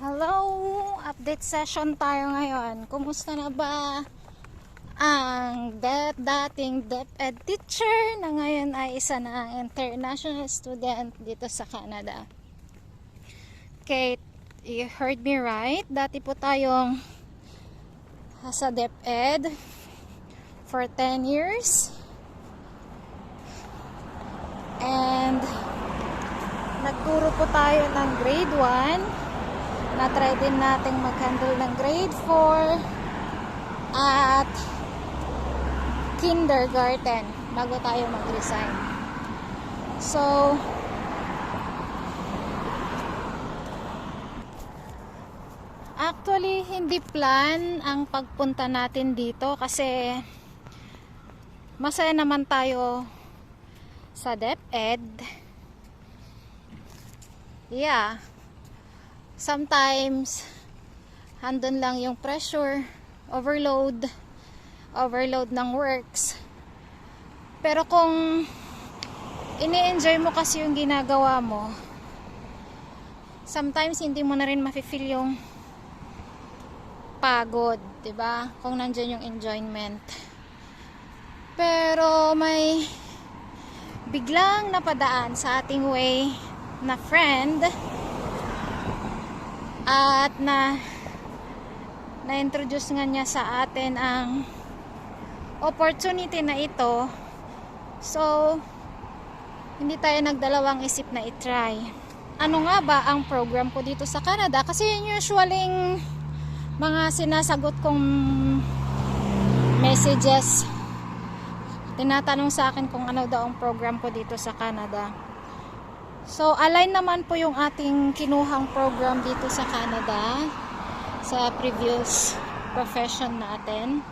Hello! Update session tayo ngayon. Kumusta na ba ang dating DepEd teacher na ngayon ay isa na international student dito sa Canada? Okay, you heard me right. Dati po tayong sa DepEd for 10 years. And nagturo po tayo ng grade 1. Na-try din natin mag-handle ng grade 4 at kindergarten bago tayo mag-resign. So, actually, hindi plan ang pagpunta natin dito kasi masaya naman tayo sa DepEd. Yeah. Sometimes, handun lang yung pressure, overload ng works. Pero kung ini-enjoy mo kasi yung ginagawa mo, sometimes hindi mo na rin mafe-feel yung pagod, 'di ba? Kung nandiyan yung enjoyment. Pero may biglang napadaan sa ating way na friend at na-introduce nga niya sa atin ang opportunity na ito. So, hindi tayo nagdalawang isip na i-try. Ano nga ba ang program ko dito sa Canada? Kasi usually mga sinasagot kong messages, tinatanong sa akin kung ano daw ang program ko dito sa Canada. So, align naman po yung ating kinuhang program dito sa Canada sa previous profession natin.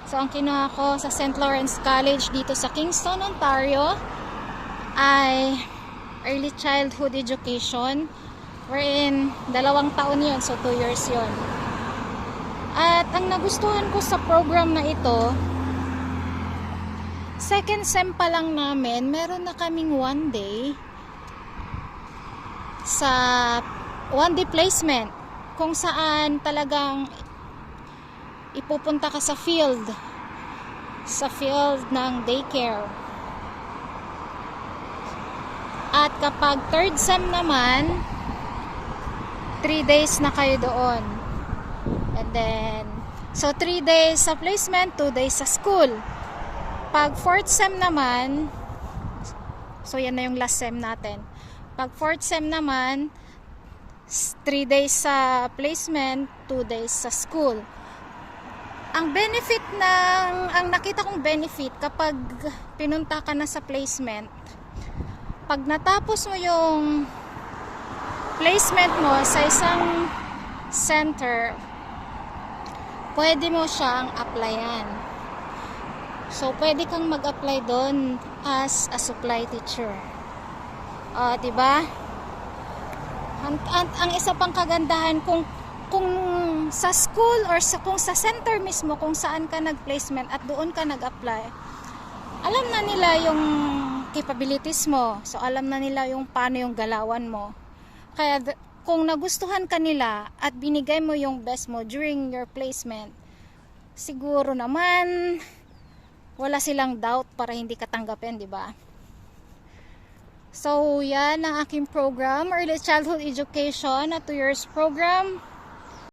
So, ang kinuha ko sa St. Lawrence College dito sa Kingston, Ontario ay Early Childhood Education, wherein 2 taon yun, so 2 years yun. At ang nagustuhan ko sa program na ito, second sem pa lang namin, meron na kaming 1 day sa 1-day placement kung saan talagang ipupunta ka sa field ng daycare. At kapag third sem naman, 3 days na kayo doon. And then so 3 days sa placement, 2 days sa school. Pag fourth sem naman, so yan na yung last sem natin. Pag fourth sem naman, 3 days sa placement, 2 days sa school. Ang nakita kong benefit kapag pinunta ka na sa placement, pag natapos mo yung placement mo sa isang center, pwede mo siyang applyan. So, pwede kang mag-apply doon as a supply teacher. Diba? Ang isa pang kagandahan kung sa school or kung sa center mismo kung saan ka nag-placement at doon ka nag-apply, alam na nila yung capabilities mo. So, alam na nila yung paano yung galawan mo. Kaya kung nagustuhan ka nila at binigay mo yung best mo during your placement, siguro naman wala silang doubt para hindi ka tanggapin, di ba? So, yan ang aking program, Early Childhood Education, na 2 years program.